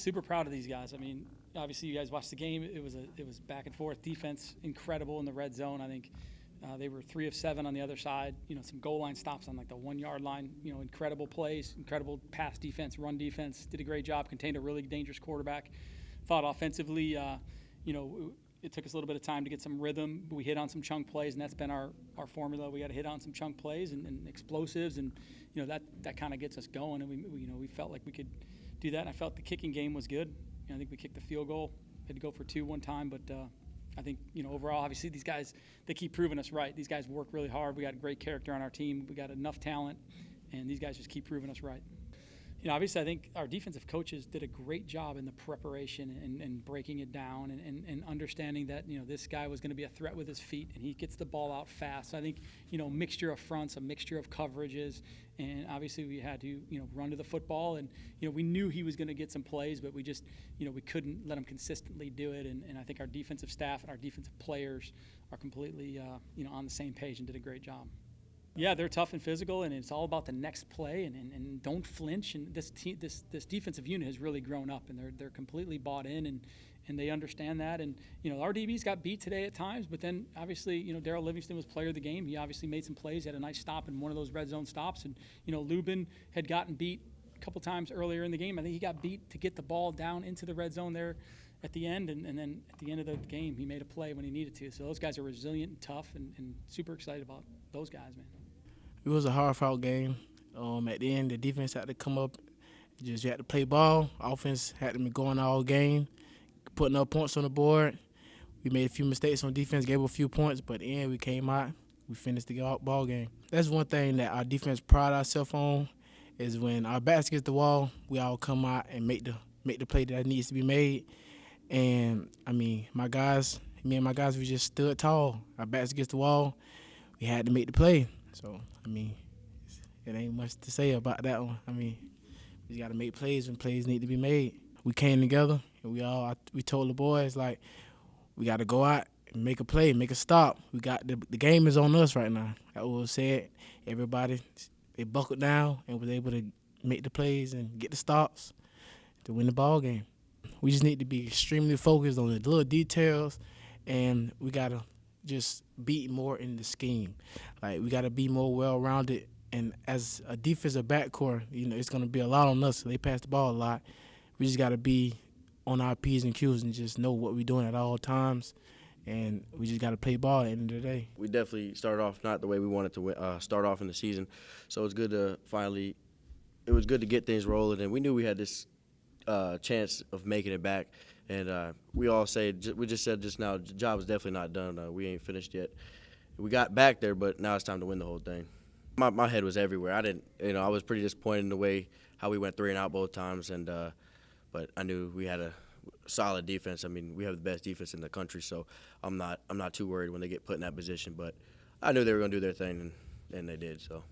super proud of these guys. I mean, obviously you guys watched the game. It was back and forth. Defense incredible in the red zone. I think they were 3 of 7 on the other side. Some goal line stops on like the 1 yard line. Incredible plays, incredible pass defense, run defense. Did a great job. Contained a really dangerous quarterback. Thought offensively, it took us a little bit of time to get some rhythm. We hit on some chunk plays, and that's been our formula. We got to hit on some chunk plays and explosives, and that kind of gets us going. And we felt like we could do that. And I felt the kicking game was good. I think we kicked the field goal. Had to go for 2 one time, but I think overall, obviously these guys, they keep proving us right. These guys work really hard. We got a great character on our team. We got enough talent, and these guys just keep proving us right. Obviously, I think our defensive coaches did a great job in the preparation and breaking it down and understanding that, this guy was going to be a threat with his feet, and he gets the ball out fast. So I think, mixture of fronts, a mixture of coverages, and obviously we had to, run to the football. And, we knew he was going to get some plays, but we just, we couldn't let him consistently do it. And I think our defensive staff and our defensive players are completely, on the same page and did a great job. Yeah, they're tough and physical, and it's all about the next play, and don't flinch. And this defensive unit has really grown up, and they're completely bought in, and they understand that. And our DBs got beat today at times, but then obviously Darrell Livingston was player of the game. He obviously made some plays. He had a nice stop in one of those red zone stops, and Lubin had gotten beat a couple times earlier in the game. I think he got beat to get the ball down into the red zone there at the end, and then at the end of the game he made a play when he needed to. So those guys are resilient and tough, and super excited about those guys, man. It was a hard-fought game. At the end, the defense had to come up. You had to play ball. Offense had to be going all game, putting up points on the board. We made a few mistakes on defense, gave a few points, but at the end we came out. We finished the ball game. That's one thing that our defense pride ourselves on, is when our backs against the wall, we all come out and make the play that needs to be made. And, me and my guys, we just stood tall. Our backs against the wall, we had to make the play. So, it ain't much to say about that one. We got to make plays when plays need to be made. We came together, and we told the boys, like, we got to go out and make a play, make a stop. We got the game is on us right now. That was said. Everybody, they buckled down and was able to make the plays and get the stops to win the ball game. We just need to be extremely focused on the little details, and we got to just be more in the scheme. Like, we got to be more well-rounded. And as a defensive backcourt, it's going to be a lot on us. So they pass the ball a lot. We just got to be on our P's and Q's and just know what we're doing at all times. And we just got to play ball at the end of the day. We definitely started off not the way we wanted to start off in the season. So it's good to it was good to get things rolling. And we knew we had this chance of making it back. And we just said just now, the job is definitely not done. We ain't finished yet. We got back there, but now it's time to win the whole thing. My head was everywhere. I was pretty disappointed in the way how we went 3 and out both times, and but I knew we had a solid defense. We have the best defense in the country, so I'm not too worried when they get put in that position. But I knew they were going to do their thing, and they did. So,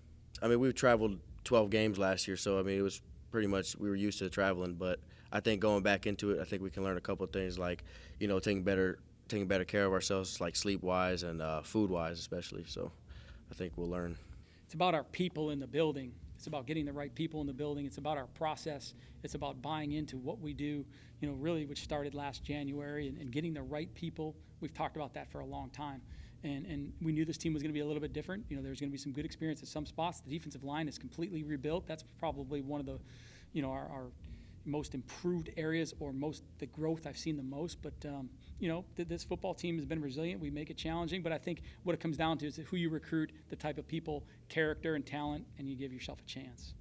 we've traveled 12 games last year, so it was pretty much we were used to traveling. But I think going back into it, I think we can learn a couple of things, like taking better care of ourselves, like sleep-wise and food-wise especially. So I think we'll learn. It's about our people in the building. It's about getting the right people in the building. It's about our process. It's about buying into what we do, really, which started last January, and getting the right people. We've talked about that for a long time. And we knew this team was going to be a little bit different. There's going to be some good experience at some spots. The defensive line is completely rebuilt. That's probably one of the, our most improved areas, or the growth I've seen the most. But, this football team has been resilient. We make it challenging. But I think what it comes down to is who you recruit, the type of people, character and talent, and you give yourself a chance.